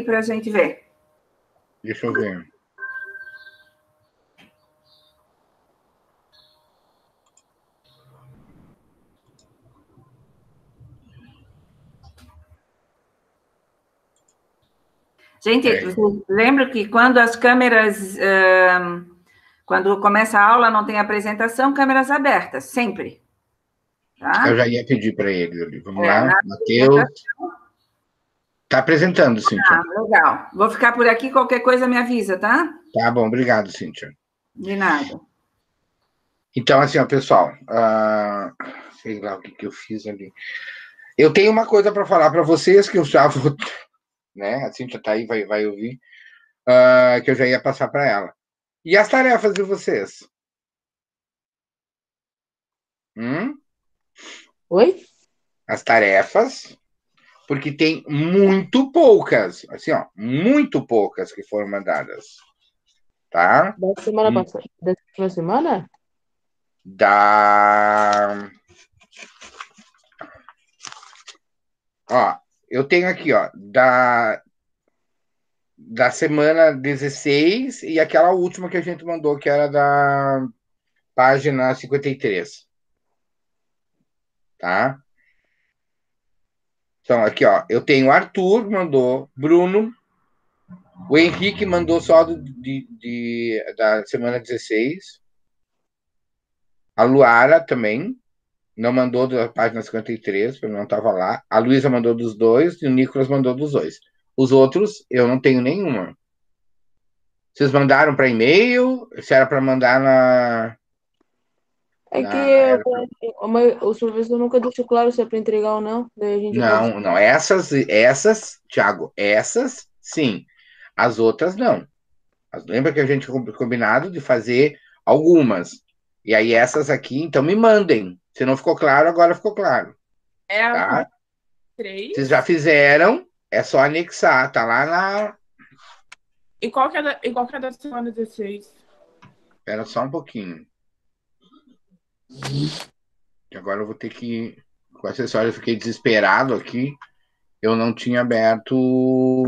para a gente ver. Deixa eu ver. Gente, você lembra que quando as câmeras, quando começa a aula, não tem apresentação, câmeras abertas, sempre. Tá? Eu já ia pedir para ele ali. Vamos É, lá, Matheus. Está apresentando, Cíntia. Ah, legal. Vou ficar por aqui, qualquer coisa me avisa, tá? Tá bom, obrigado, Cíntia. De nada. Então, assim, ó, pessoal, sei lá o que eu fiz ali. Eu tenho uma coisa para falar para vocês que eu já vou, né? A Cíntia tá aí, vai ouvir, que eu já ia passar para ela. E as tarefas de vocês? Oi? As tarefas, porque tem muito poucas, assim, ó, muito poucas que foram mandadas, tá? Da semana passada? Da última semana? Ó, eu tenho aqui, ó, da semana 16 e aquela última que a gente mandou, que era da página 53. Tá? Então, aqui, ó, eu tenho o Arthur, mandou, Bruno, o Henrique mandou só da semana 16, a Luara também, não mandou da página 53, porque não estava lá, a Luísa mandou dos dois e o Nicolas mandou dos dois. Os outros, eu não tenho nenhuma. Vocês mandaram para e-mail? Se era para mandar na. É que o professor nunca deixou claro se é para entregar ou não. Daí a gente acaba... Não. Essas, Thiago, essas, sim. As outras, não. Lembra que a gente combinado de fazer algumas. E aí essas aqui, então me mandem. Se não ficou claro, agora ficou claro. É a Tá? 3. Vocês já fizeram, é só anexar. Tá lá na... E qual que é da semana 16? Espera só um pouquinho. Que agora eu vou ter que... Com essa história eu fiquei desesperado aqui. Eu não tinha aberto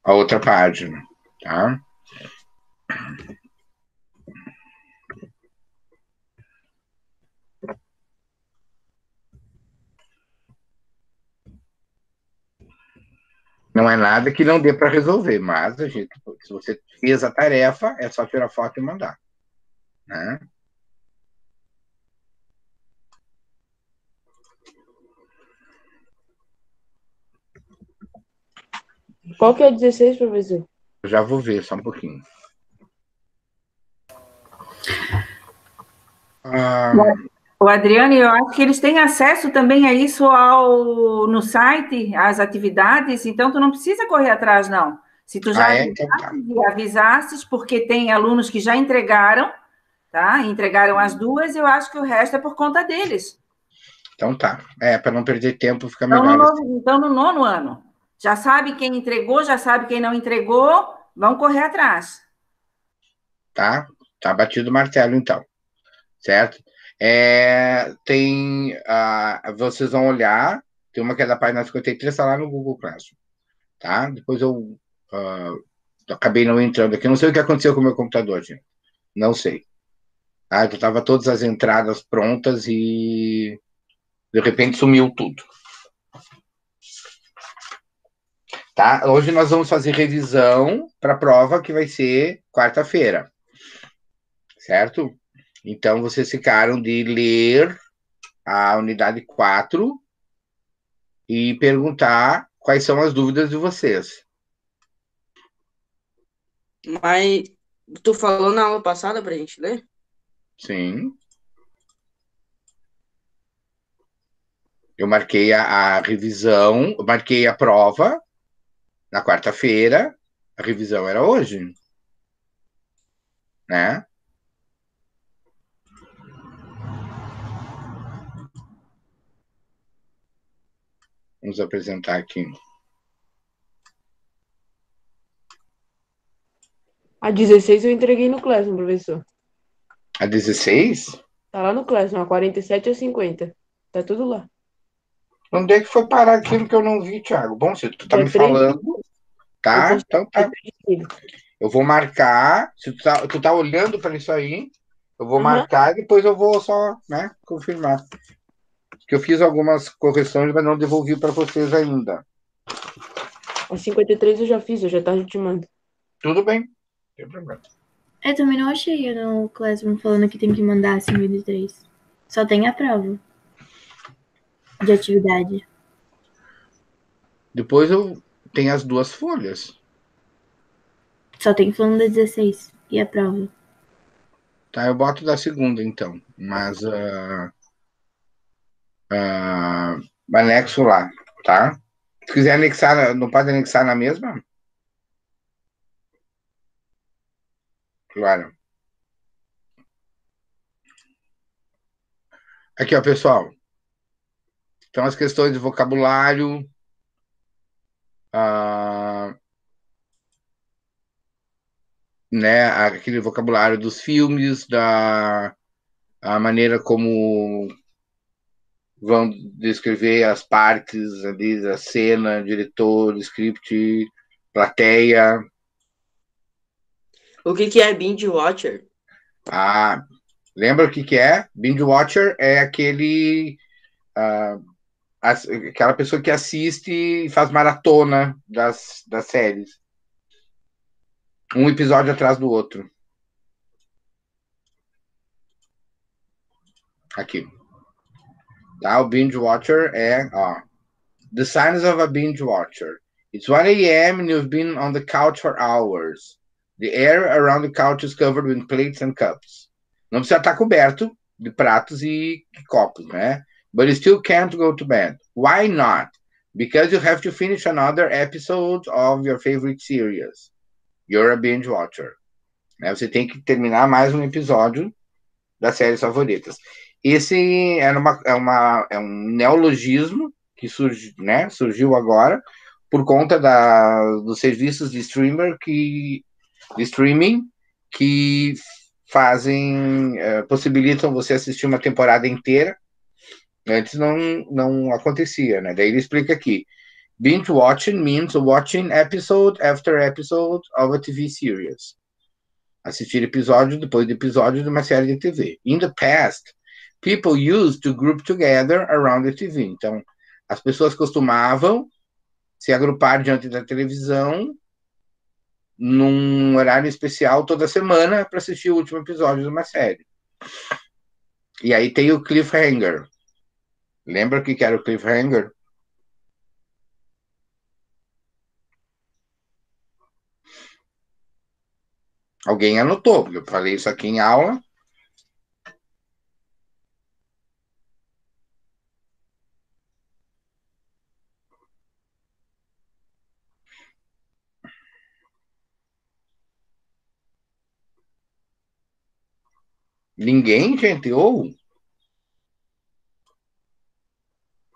a outra página, tá? Não é nada que não dê para resolver, mas a gente, se você fez a tarefa, é só tirar foto e mandar, né? Qual que é o 16, professor? Eu já vou ver, só um pouquinho. O Adriano, eu acho que eles têm acesso também a isso no site, as atividades, então tu não precisa correr atrás, não. Se tu já Então tá. avisasses, porque tem alunos que já entregaram, tá? Entregaram as duas, eu acho que o resto é por conta deles. Então tá. Para não perder tempo, fica melhor. Então, no nono ano. Já sabe quem entregou, já sabe quem não entregou, vão correr atrás. Tá? Tá batido o martelo, então. Certo? Vocês vão olhar, tem uma que é da página 53, está lá no Google Classroom. Tá? Depois eu acabei não entrando aqui. Não sei o que aconteceu com o meu computador, gente. Não sei. Eu estava todas as entradas prontas e de repente sumiu tudo. Tá? Hoje nós vamos fazer revisão para a prova que vai ser quarta-feira. Certo? Então, vocês ficaram de ler a unidade 4 e perguntar quais são as dúvidas de vocês. Mas tu falou na aula passada para a gente ler? Sim. Eu marquei a revisão, marquei a prova na quarta-feira, a revisão era hoje. Né? Vamos apresentar aqui. A 16 eu entreguei no Classroom, professor. A 16? Tá lá no Classroom, a 47 e a 50. Tá tudo lá. Onde é que foi parar aquilo que eu não vi, Thiago? Bom, se tu tá Dia me 3 falando, eu tá? postei Então dia tá. 3 de julho. Eu vou marcar. Se tu tá olhando para isso aí, eu vou Aham. marcar e depois eu vou só, né, confirmar. Que eu fiz algumas correções, mas não devolvi para vocês ainda. Os 53 eu já fiz, eu já tava te mando. Tudo bem, não tem problema. Eu também não achei no Classroom falando que tem que mandar 53. Só tem a prova de atividade. Depois eu tenho as duas folhas. Só tem falando da 16 e a prova. Tá, eu boto da segunda, então. Mas anexo lá, tá? Se quiser anexar, não pode anexar na mesma? Claro. Aqui, ó, pessoal. Então, as questões de vocabulário, ah, né, aquele vocabulário dos filmes, a maneira como vão descrever as partes ali da cena, diretor, script, plateia. O que é binge watcher? Ah, lembra o que que é? Binge Watcher é aquela pessoa que assiste e faz maratona das séries. Um episódio atrás do outro. Aqui. Tá? O Binge Watcher é, ó. The signs of a binge watcher. It's 1 a.m. and you've been on the couch for hours. The air around the couch is covered with plates and cups. Não precisa estar coberto de pratos e copos, né? But you still can't go to bed. Why not? Because you have to finish another episode of your favorite series. You're a binge watcher. Né? Você tem que terminar mais um episódio das séries favoritas. Esse é um neologismo que surgiu agora por conta dos serviços de streaming que possibilitam você assistir uma temporada inteira. Antes não acontecia, né? Daí ele explica aqui. Binge watching means watching episode after episode of a TV series. Assistir episódio depois de episódio de uma série de TV. In the past, people used to group together around the TV. Então, as pessoas costumavam se agrupar diante da televisão num horário especial toda semana para assistir o último episódio de uma série. E aí tem o cliffhanger. Lembra o que era o cliffhanger? Alguém anotou, porque eu falei isso aqui em aula. Ninguém, gente? Ou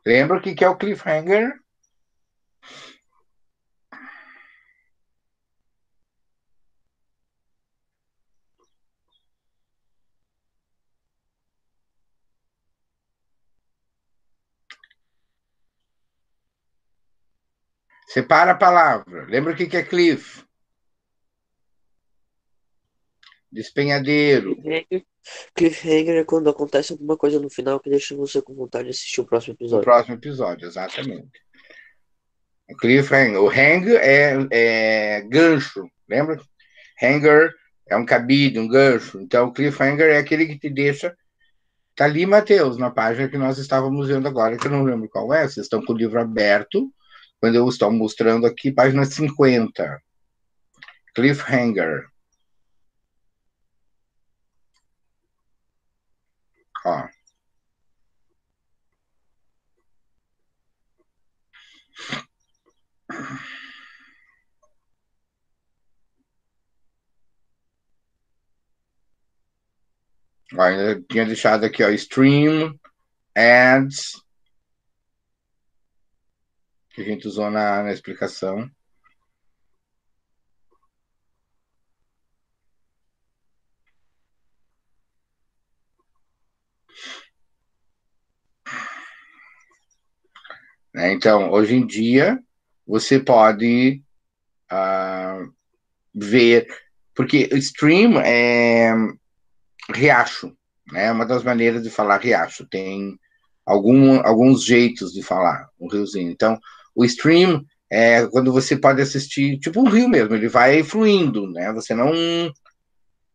lembra o que é o cliffhanger? Separa a palavra. Lembra o que é cliff? Despenhadeiro. Cliffhanger é quando acontece alguma coisa no final que deixa você com vontade de assistir o próximo No episódio. próximo episódio, exatamente. O cliffhanger. O hang é gancho, lembra? Hanger é um cabide, um gancho. Então, o cliffhanger é aquele que te deixa. Tá ali, Matheus, na página que nós estávamos vendo agora, que eu não lembro qual é. Vocês estão com o livro aberto. Quando eu estou mostrando aqui, página 50. Cliffhanger. Ó. Ó, ainda tinha deixado aqui, ó, stream, ads, que a gente usou na explicação. né? Então, hoje em dia, você pode ver, porque o stream é riacho, né? Uma das maneiras de falar riacho. Tem alguns jeitos de falar o riozinho. Então, o stream é quando você pode assistir, tipo um rio mesmo, ele vai fluindo, né? Você não,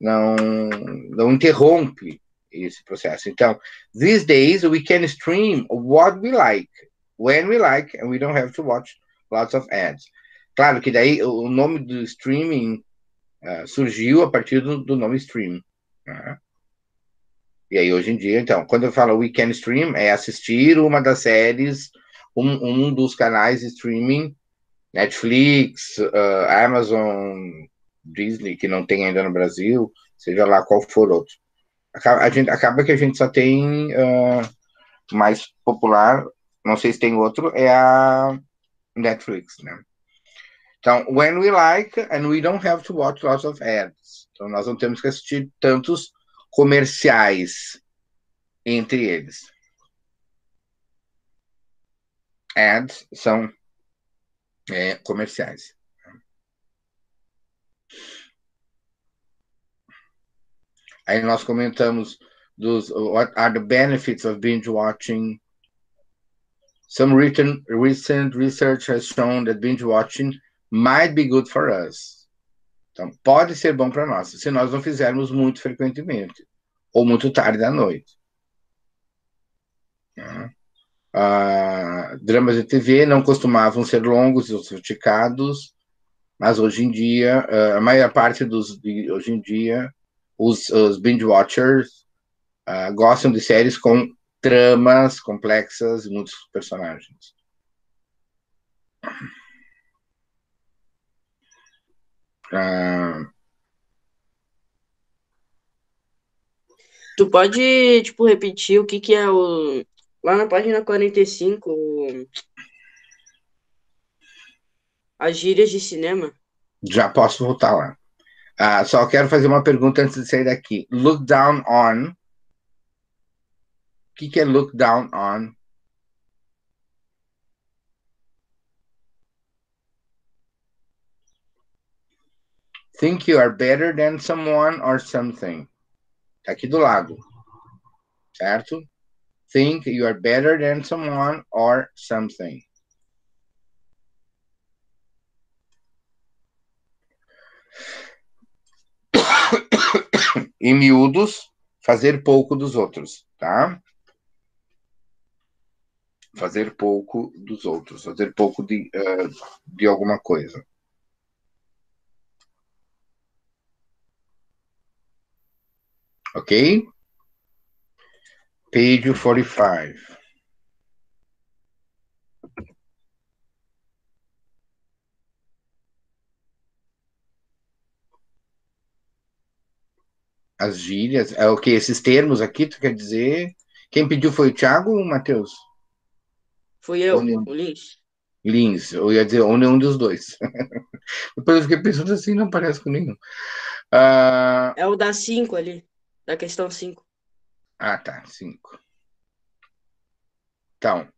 não interrompe esse processo. Então, these days we can stream what we like, when we like, and we don't have to watch lots of ads. Claro que daí o nome do streaming surgiu a partir do nome stream. Né? E aí, hoje em dia, então, quando eu falo we can stream, é assistir uma das séries, um dos canais de streaming, Netflix, Amazon, Disney, que não tem ainda no Brasil, seja lá qual for outro. Acaba que a gente só tem mais popular, não sei se tem outro, é a Netflix, né? Então, when we like, and we don't have to watch lots of ads. Então, nós não temos que assistir tantos comerciais entre eles. Ads são comerciais. Aí nós comentamos what are the benefits of binge watching. Some recent research has shown that binge watching might be good for us. Então, pode ser bom para nós, se nós não fizermos muito frequentemente, ou muito tarde da noite. Dramas de TV não costumavam ser longos e sofisticados, mas hoje em dia, a maior parte hoje em dia, os binge watchers gostam de séries com tramas complexas e muitos personagens. Tu pode, tipo, repetir o que é o... Lá na página 45, as gírias de cinema. Já posso voltar lá. Só quero fazer uma pergunta antes de sair daqui. Look down on. O que é look down on? Think you are better than someone or something. Tá aqui do lado. Certo? Think you are better than someone or something. Em miúdos, fazer pouco dos outros, tá? Fazer pouco dos outros, fazer pouco de alguma coisa. Ok? Page 45. As gírias, é o que? Esses termos aqui, tu quer dizer? Quem pediu foi o Thiago ou o Matheus? Fui eu, o Lins. Lins, eu ia dizer ou nenhum dos dois. Depois eu fiquei pensando assim, não parece com nenhum. É o da 5 ali, da questão 5. Tá, 5. Então,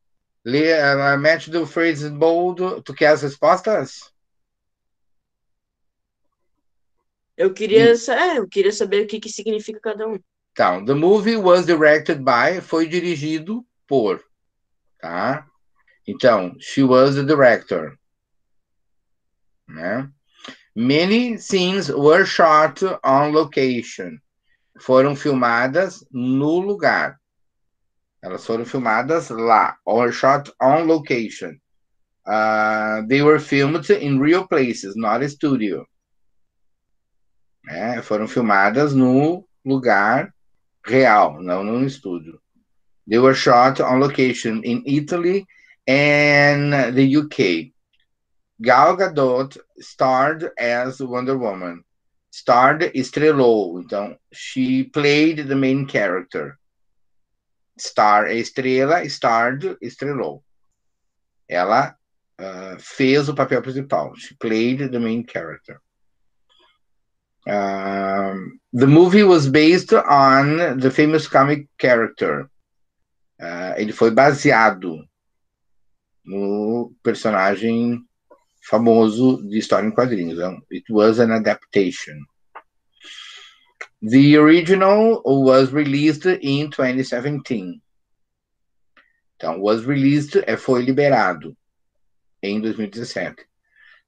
match the phrases bold. Tu quer as respostas? Eu queria saber o que significa cada um. Então, the movie was directed by, foi dirigido por, tá? Então, she was the director, né? Many scenes were shot on location. Foram filmadas no lugar. Elas foram filmadas lá, or shot on location. They were filmed in real places, not a studio. Foram filmadas no lugar real, não no estúdio. They were shot on location in Italy and the UK. Gal Gadot starred as Wonder Woman. Starred, estrelou. Então, she played the main character. Star é estrela, starred, estrelou. Ela fez o papel principal. She played the main character. The movie was based on the famous comic character. Ele foi baseado no personagem famoso de história em quadrinhos. It was an adaptation. The original was released in 2017. Então, was released foi liberado em 2017.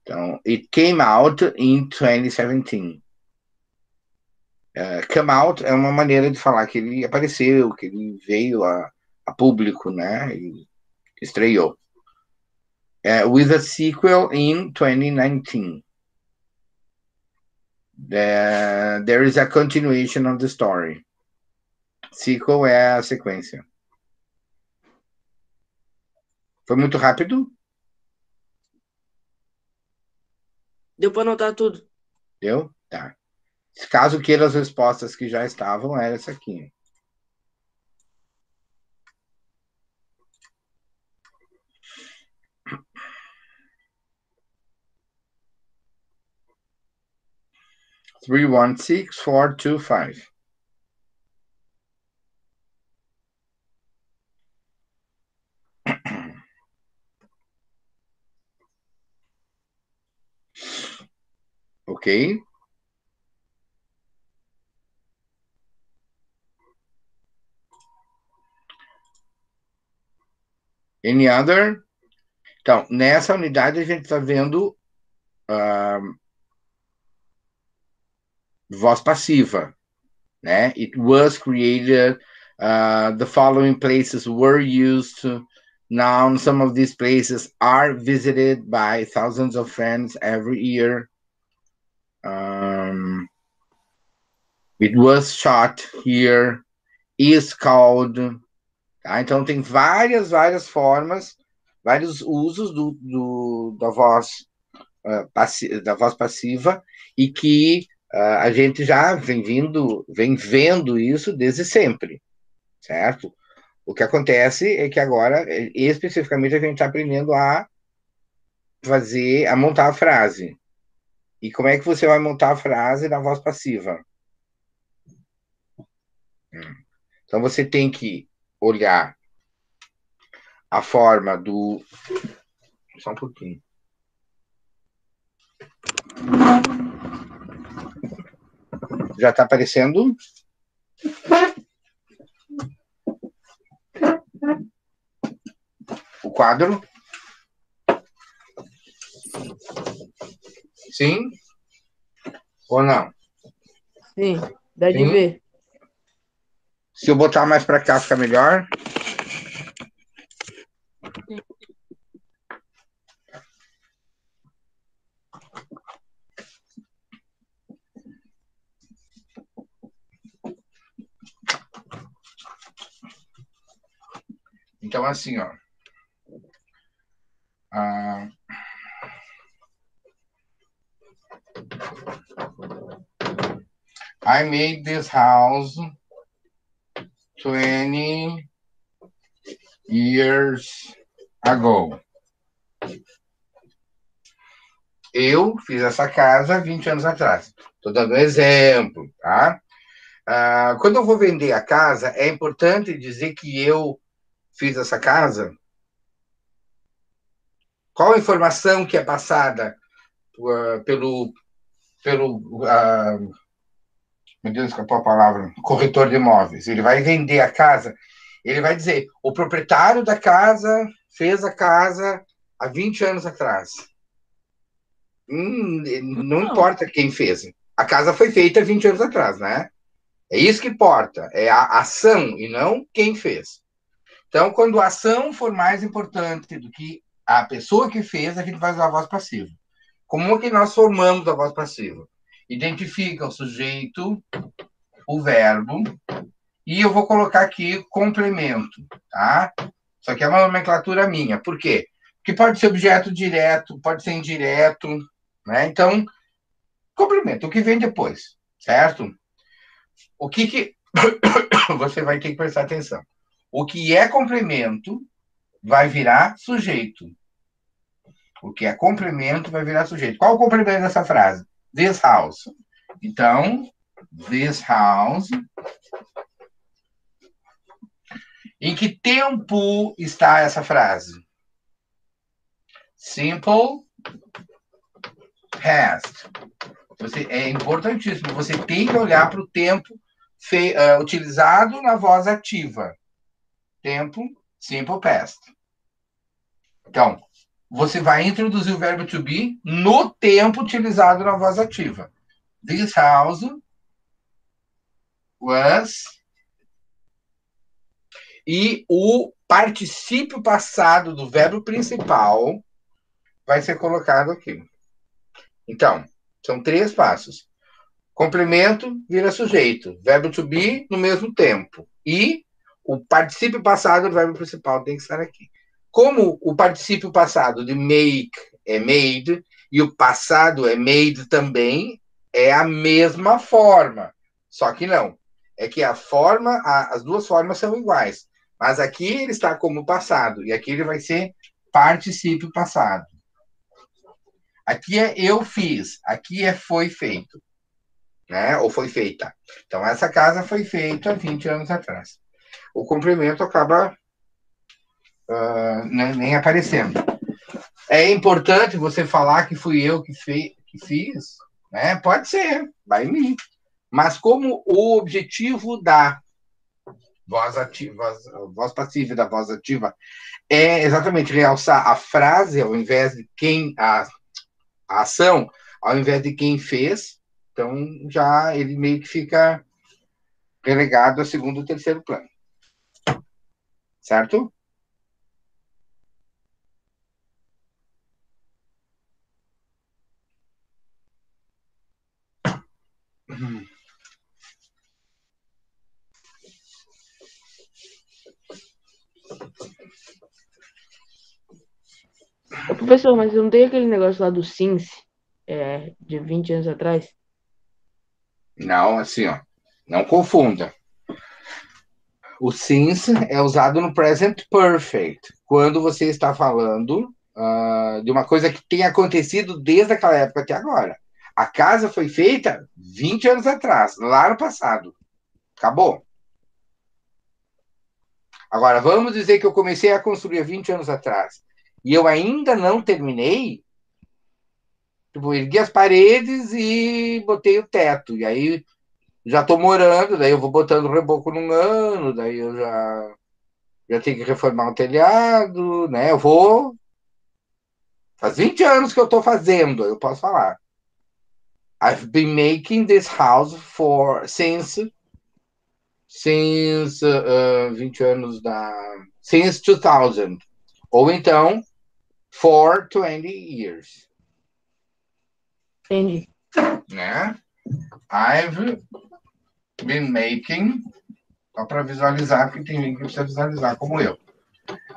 Então, it came out in 2017. Come out é uma maneira de falar que ele apareceu, que ele veio a público, né? E estreou. With a sequel in 2019. There is a continuation of the story. Sequel é a sequência. Foi muito rápido? Deu pra anotar tudo. Deu? Tá. Caso queira as respostas que já estavam, era essa aqui. Three, 1, 6, 4, 2, 5. Ok? Any other? Então, nessa unidade a gente está vendo voz passiva, né? It was created, the following places were used, now some of these places are visited by thousands of fans every year. It was shot here, is called. Tá? Então tem várias formas, vários usos da voz passiva e que a gente já vem vendo isso desde sempre, certo? O que acontece é que agora, especificamente, a gente está aprendendo a montar a frase. E como é que você vai montar a frase na voz passiva? Então você tem que olhar a forma do... Só um pouquinho. Já está aparecendo? O quadro? Sim? Ou não? Sim, dá de Sim. ver. Se eu botar mais para cá, fica melhor? Então, assim, ó. I made this house 20 years ago. Eu fiz essa casa 20 anos atrás. Estou dando um exemplo, tá? Quando eu vou vender a casa, é importante dizer que eu fiz essa casa? Qual a informação que é passada pelo meu Deus, escapou a palavra, corretor de imóveis? Ele vai vender a casa, ele vai dizer, o proprietário da casa fez a casa há 20 anos atrás. Não importa quem fez. A casa foi feita 20 anos atrás, né? É isso que importa, é a ação e não quem fez. Então, quando a ação for mais importante do que a pessoa que fez, a gente vai usar a voz passiva. Como é que nós formamos a voz passiva? Identifica o sujeito, o verbo, e eu vou colocar aqui complemento, tá? Isso aqui é uma nomenclatura minha. Por quê? Porque pode ser objeto direto, pode ser indireto, né? Então, complemento, o que vem depois, certo? O que você vai ter que prestar atenção. O que é complemento vai virar sujeito. O que é complemento vai virar sujeito. Qual o complemento dessa frase? This house. Então, this house. Em que tempo está essa frase? Simple past. É importantíssimo. Você tem que olhar para o tempo utilizado na voz ativa. Tempo, simple past. Então, você vai introduzir o verbo to be no tempo utilizado na voz ativa. This house was... E o particípio passado do verbo principal vai ser colocado aqui. Então, são 3 passos. Complemento vira sujeito. Verbo to be no mesmo tempo. E o particípio passado do verbo principal tem que estar aqui. Como o particípio passado de make é made e o passado é made também, é a mesma forma. Só que não. É que a forma, as duas formas são iguais. Mas aqui ele está como passado e aqui ele vai ser particípio passado. Aqui é eu fiz, aqui é foi feito, né? Ou foi feita. Então, essa casa foi feita há 20 anos atrás. O complemento acaba nem aparecendo. É importante você falar que fui eu que fiz, né? Pode ser, vai mim. Mas como o objetivo da voz ativa, voz passiva e da voz ativa é exatamente realçar a frase ao invés de quem... A ação, ao invés de quem fez, então já ele meio que fica relegado a segundo ou terceiro plano. Certo? Ô, professor, mas não tem aquele negócio lá do Sims, de 20 anos atrás? Não, assim, ó, não confunda. O since é usado no present perfect, quando você está falando de uma coisa que tem acontecido desde aquela época até agora. A casa foi feita 20 anos atrás, lá no passado. Acabou. Agora, vamos dizer que eu comecei a construir há 20 anos atrás e eu ainda não terminei. Tipo, ergui as paredes e botei o teto. E aí já estou morando, daí eu vou botando reboco num ano, daí eu já tenho que reformar o telhado, né? Eu vou... Faz 20 anos que eu estou fazendo, eu posso falar. I've been making this house since 20 anos since 2000. Ou então, for 20 years. Entendi. Né? I've been making... Só para visualizar, porque tem gente que precisa visualizar, como eu.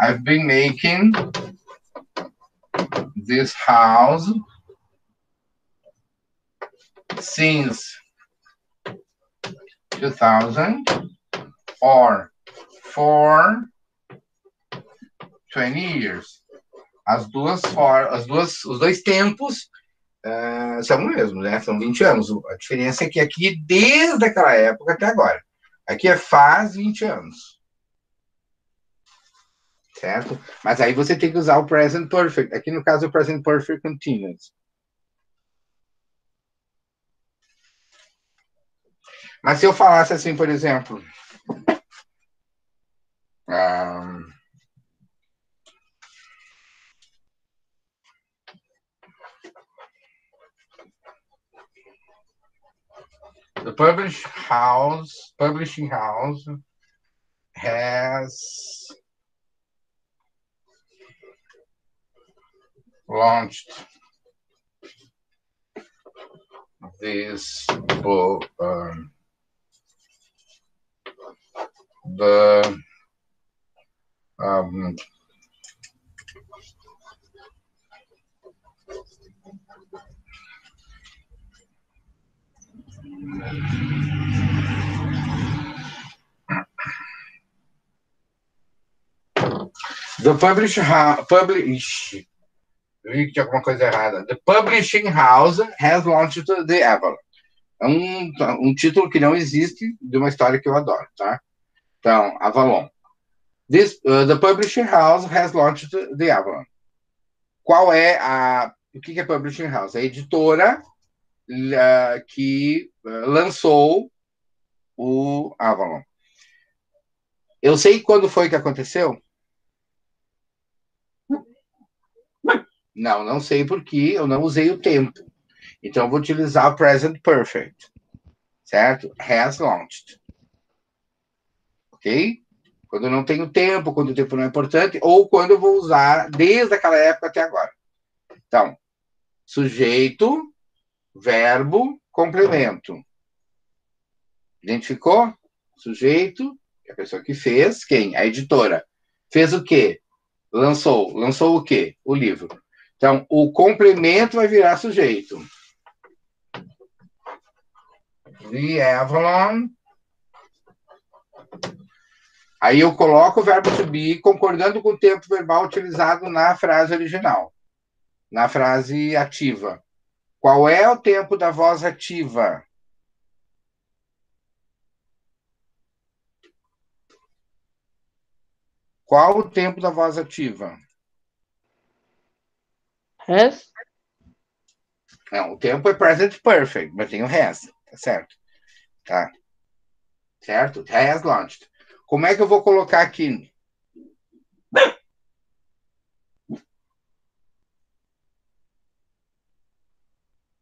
I've been making this house since 2000 or for 20 years. Os dois tempos são o mesmo, né? São 20 anos. A diferença é que aqui, desde aquela época até agora. Aqui é faz 20 anos. Certo? Mas aí você tem que usar o present perfect. Aqui, no caso, o present perfect continuous. Mas se eu falasse assim, por exemplo... The publishing house has launched this book, the vi que tinha alguma coisa errada. The publishing house has launched the Avalon. É um título que não existe, de uma história que eu adoro, tá? Então, Avalon. The publishing house has launched the Avalon. qual é o que é Publishing House? A editora que lançou o Avalon. Eu sei quando foi que aconteceu? Não sei porque eu não usei o tempo. Então, eu vou utilizar o Present Perfect. Certo? Has launched. Ok? Quando eu não tenho tempo, quando o tempo não é importante, ou quando eu vou usar desde aquela época até agora. Então, sujeito, verbo, complemento. Identificou? Sujeito, é a pessoa que fez. Quem? A editora. Fez o quê? Lançou. Lançou o quê? O livro. Então, o complemento vai virar sujeito. The Avalon. Aí eu coloco o verbo to be concordando com o tempo verbal utilizado na frase original. Na frase ativa. Qual é o tempo da voz ativa? Qual o tempo da voz ativa? Has? Não, o tempo é present perfect, mas tem o has, tá certo? Tá. Certo? Has launched. Como é que eu vou colocar aqui?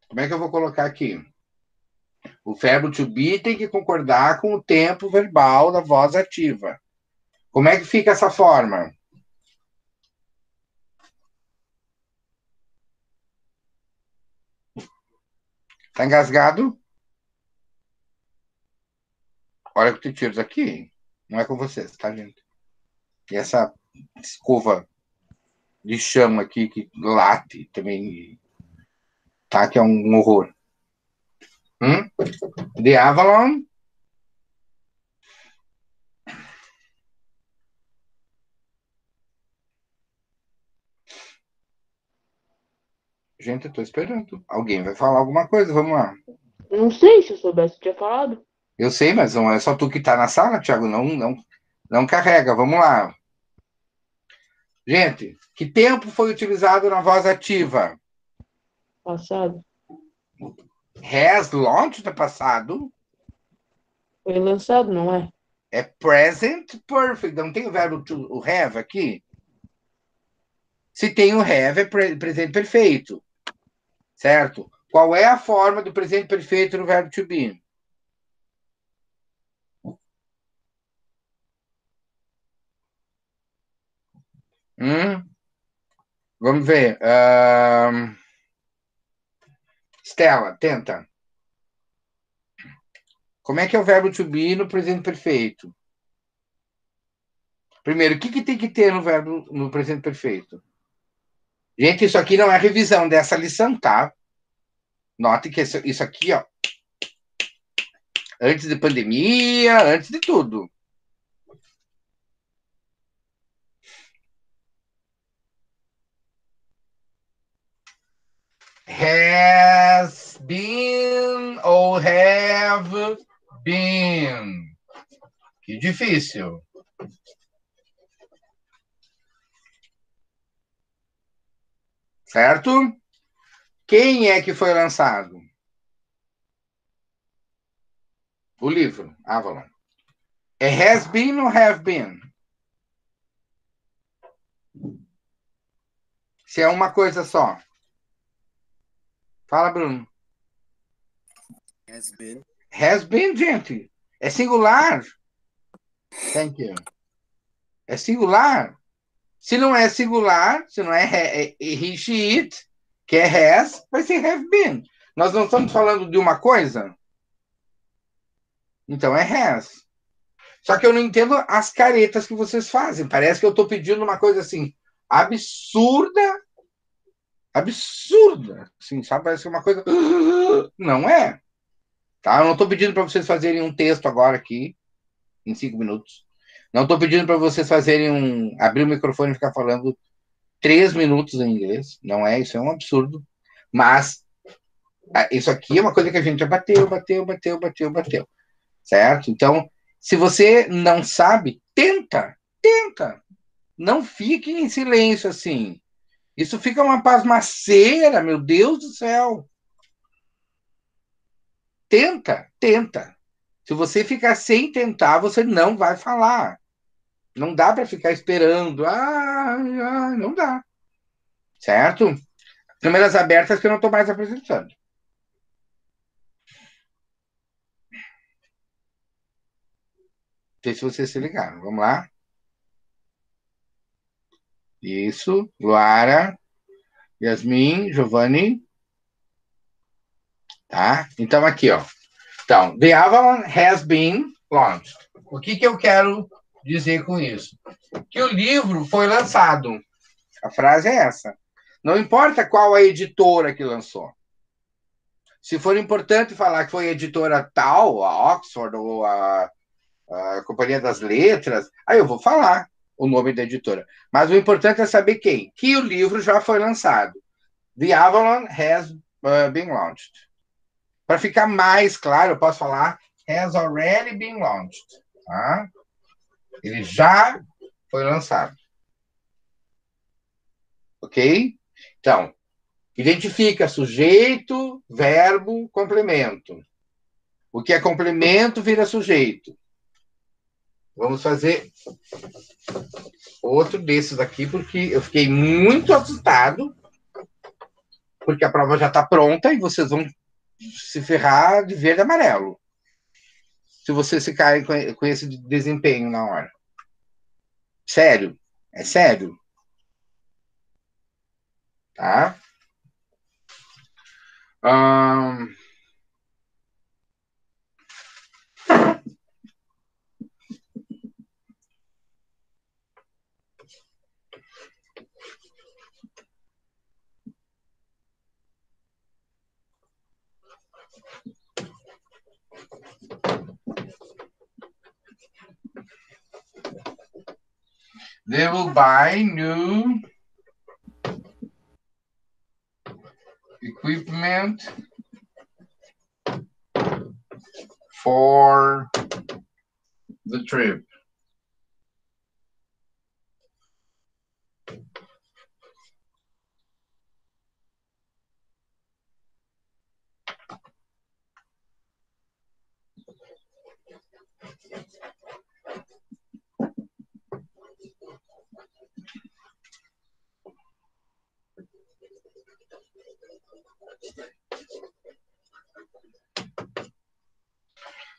Como é que eu vou colocar aqui? O verbo to be tem que concordar com o tempo verbal da voz ativa. Como é que fica essa forma? Tá engasgado? Olha que eu te tiro aqui. Não é com vocês, tá, gente? E essa escova de chama aqui que late também, tá? Que é um horror. The Avalon. Gente, eu tô esperando. Alguém vai falar alguma coisa, vamos lá. Não sei, se eu soubesse, eu tinha falado. Eu sei, mas não é só tu que tá na sala, Thiago. Não carrega, vamos lá. Gente, que tempo foi utilizado na voz ativa? Passado. Has launched é passado. Foi lançado, não é? É present perfect. Não tem o verbo o have aqui? Se tem o have, é presente perfeito. Certo? Qual é a forma do presente perfeito no verbo to be? Vamos ver. Stella, tenta. Como é que é o verbo to be no presente perfeito? Primeiro, o que tem que ter no verbo no presente perfeito? Gente, isso aqui não é revisão dessa lição, tá? Note que isso aqui, ó, antes de pandemia, antes de tudo. Has been ou have been. Que difícil. Certo? Quem é que foi lançado? O livro, Avalon. É has been ou have been? Se é uma coisa só. Fala, Bruno. Has been. Has been, gente. É singular. Thank you. É singular. Se não é singular, se não é he, she, it, que é has, vai ser have been. Nós não estamos falando de uma coisa? Então é has. Só que eu não entendo as caretas que vocês fazem. Parece que eu estou pedindo uma coisa assim, absurda. Absurda. Assim, sabe? Parece que é uma coisa... Não é. Tá? Eu não estou pedindo para vocês fazerem um texto agora aqui, em 5 minutos. Não estou pedindo para vocês fazerem abrir o microfone e ficar falando 3 minutos em inglês. Não é, isso é um absurdo. Mas isso aqui é uma coisa que a gente já bateu. Certo? Então, se você não sabe, tenta. Não fique em silêncio assim. Isso fica uma pasmaceira, meu Deus do céu. Tenta. Se você ficar sem tentar, você não vai falar. Não dá para ficar esperando. Não dá. Certo? Câmeras abertas que eu não estou mais apresentando. Não sei se vocês se ligaram. Vamos lá. Isso. Luara, Yasmin, Giovanni. Tá? Então, aqui, ó. Então, The Avalon has been launched. O que eu quero dizer com isso? Que o livro foi lançado. A frase é essa. Não importa qual a editora que lançou. Se for importante falar que foi a editora tal, a Oxford ou a Companhia das Letras, aí eu vou falar o nome da editora. Mas o importante é saber quem. Que o livro já foi lançado. The Avalon has been launched. Para ficar mais claro, eu posso falar has already been launched. Tá? Ele já foi lançado. Ok? Então, identifica sujeito, verbo, complemento. O que é complemento vira sujeito. Vamos fazer outro desses aqui, porque eu fiquei muito assustado, porque a prova já está pronta e vocês vão se ferrar de verde e amarelo. Se vocês ficarem com esse desempenho na hora. Sério. É sério. Tá? They will buy new equipment for the trip.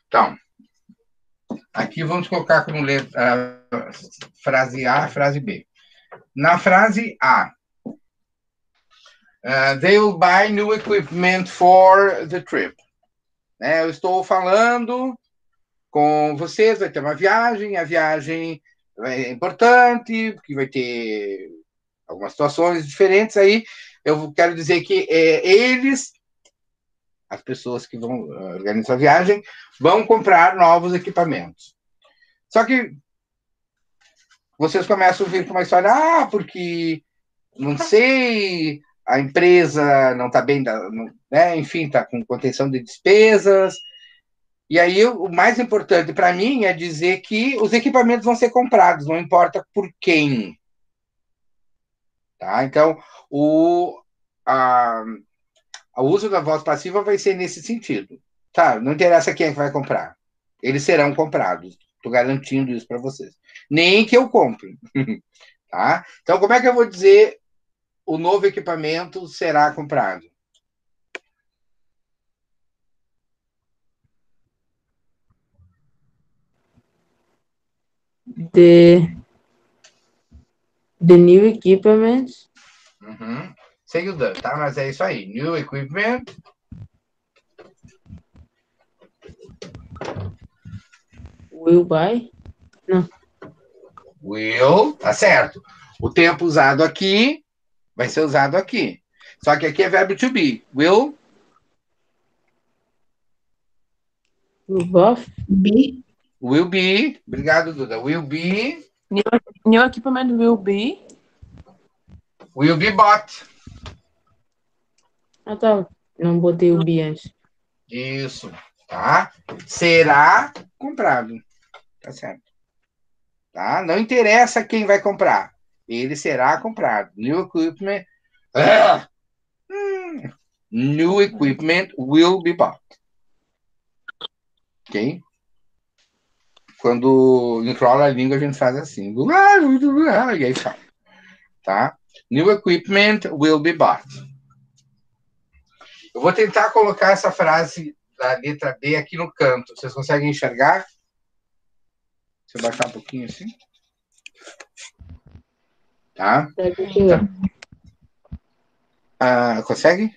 Então, aqui vamos colocar como letra frase A, frase B. Na frase A, they will buy new equipment for the trip. Eu estou falando com vocês, vai ter uma viagem, a viagem é importante, porque vai ter algumas situações diferentes aí. Eu quero dizer que eles, as pessoas que vão organizar a viagem, vão comprar novos equipamentos. Só que vocês começam a vir com uma história, porque, não sei, a empresa não está bem, enfim, está com contenção de despesas. E aí, o mais importante para mim é dizer que os equipamentos vão ser comprados, não importa por quem. Tá? Então, o uso da voz passiva vai ser nesse sentido. Tá? Não interessa quem é que vai comprar. Eles serão comprados. Estou garantindo isso para vocês. Nem que eu compre. Tá? Então, como é que eu vou dizer o novo equipamento será comprado? The new equipment. Sem o the, tá? Mas é isso aí. New equipment. Will buy? Não. Will, tá certo. O tempo usado aqui vai ser usado aqui. Só que aqui é verbo to be. Will be. Will be. Obrigado, Duda. Will be. New equipment will be. Will be bought. Ah, tá. Não botei o be antes. Isso. Tá? Será comprado. Tá certo. Tá? Não interessa quem vai comprar. ele será comprado. New equipment new equipment will be bought. Ok? Quando enrola a língua, a gente faz assim. E aí fala. Tá? New equipment will be bought. Eu vou tentar colocar essa frase da letra B aqui no canto. Vocês conseguem enxergar? Se eu baixar um pouquinho assim. Tá? Consegue?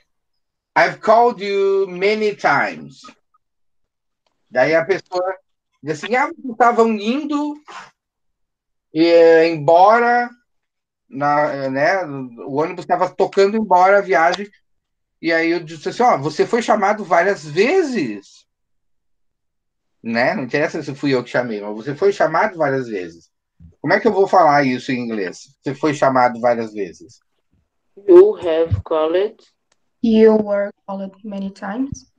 I've called you many times. Daí a pessoa diz assim, vocês estavam indo embora, né, o ônibus estava tocando embora a viagem, e aí eu disse assim, você foi chamado várias vezes. Né? Não interessa se fui eu que chamei, mas você foi chamado várias vezes. Como é que eu vou falar isso em inglês? Você foi chamado várias vezes. You have called. You were called many times.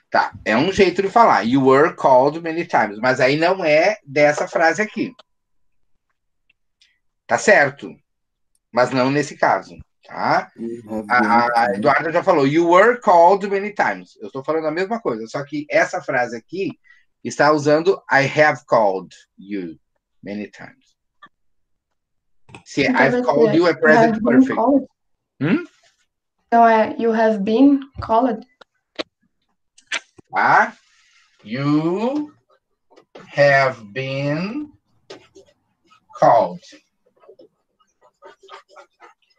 Tá, é um jeito de falar. You were called many times. Mas aí não é dessa frase aqui. Tá certo. Mas não nesse caso. Tá? A Eduarda já falou. You were called many times. Eu estou falando a mesma coisa. Só que essa frase aqui está usando I have called you many times. Se Então I've called you é present perfect. Então é you have been called. Tá? You have been called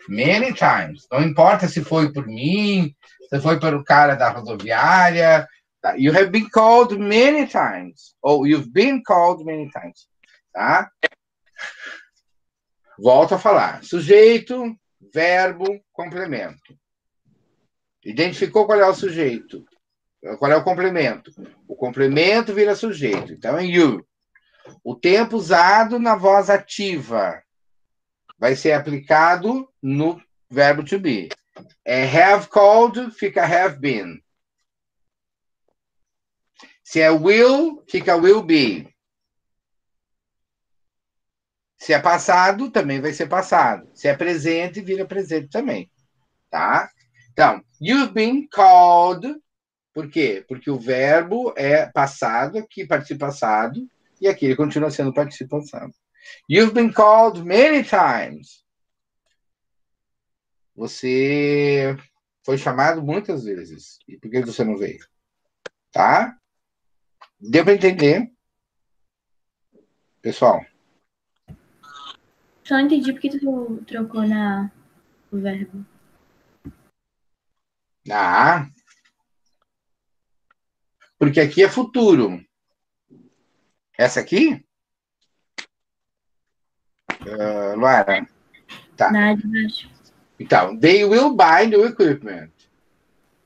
many times. Não importa se foi por mim, se foi pelo cara da rodoviária. Tá? You have been called many times. Ou you've been called many times. Tá? Volto a falar. Sujeito, verbo, complemento. Identificou qual é o sujeito? Qual é o complemento? O complemento vira sujeito. Então é you. O tempo usado na voz ativa vai ser aplicado no verbo to be. Have called, fica have been. Se é will, fica will be. Se é passado, também vai ser passado. Se é presente, vira presente também. Tá? Então, you've been called. Por quê? Porque o verbo é passado, aqui participa passado, e aqui ele continua sendo participa passado. You've been called many times. Você foi chamado muitas vezes. E por que você não veio? Tá? Deu para entender? Pessoal? Só não entendi porque tu trocou o verbo. Porque aqui é futuro. Essa aqui? Luara? Tá. Nada de baixo. Então, they will buy new equipment.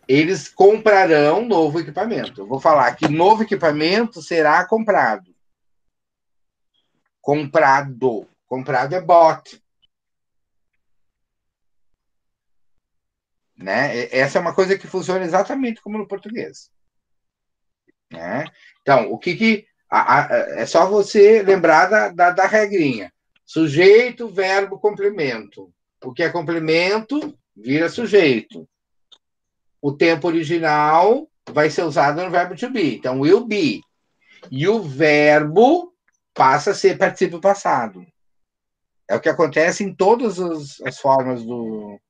Eles comprarão novo equipamento. Eu vou falar que novo equipamento será comprado. Comprado. Comprado é bought. Né? Essa é uma coisa que funciona exatamente como no português. Né? Então, o que é só você lembrar da regrinha. Sujeito, verbo, complemento. O que é complemento vira sujeito. O tempo original vai ser usado no verbo to be. Então, will be. E o verbo passa a ser participio passado. É o que acontece em todas as formas do...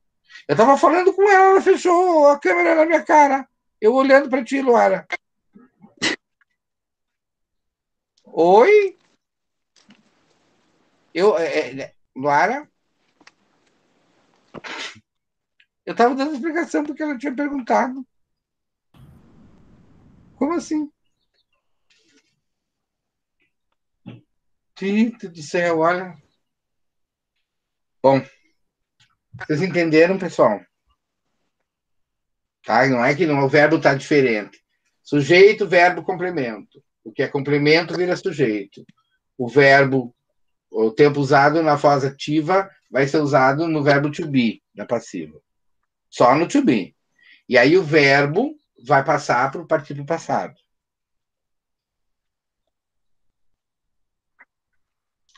Eu estava falando com ela fechou a câmera na minha cara. Eu olhando para ti, Luara. Oi? Luara? Eu estava dando explicação porque ela tinha perguntado. Como assim? Tito do céu, olha. Bom, vocês entenderam, pessoal? Tá? Não é que o verbo está diferente. Sujeito, verbo, complemento. O que é complemento vira sujeito. O verbo, o tempo usado na voz ativa vai ser usado no verbo to be, na passiva. Só no to be. E aí o verbo vai passar para o partícipe passado.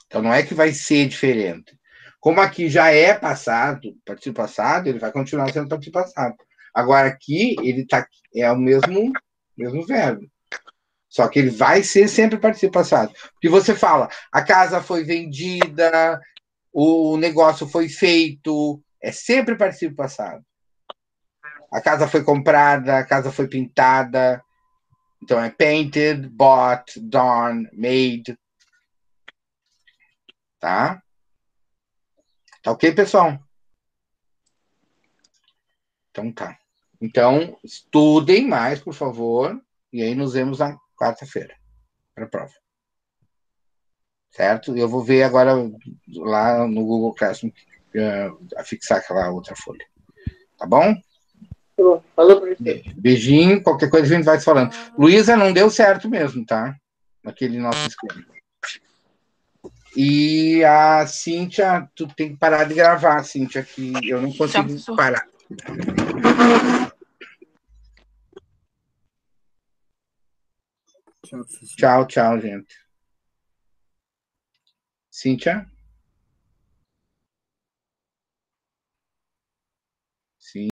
Então não é que vai ser diferente. Como aqui já é passado, participo passado, ele vai continuar sendo participo passado. Agora aqui, é o mesmo verbo. Só que ele vai ser sempre participo passado. Porque você fala, a casa foi vendida, o negócio foi feito, é sempre participo passado. A casa foi comprada, a casa foi pintada. Então é painted, bought, done, made. Tá? Tá ok, pessoal? Então tá. Então, estudem mais, por favor. E aí nos vemos na quarta-feira para a prova. Certo? Eu vou ver agora lá no Google Classroom a fixar aquela outra folha. Tá bom? Falou, professor. Beijinho, qualquer coisa a gente vai se falando. Luísa, não deu certo mesmo, tá? Naquele nosso esquema. E a Cíntia, tu tem que parar de gravar, Cíntia, que eu não consigo parar. Tchau, tchau, gente. Cíntia? Sim.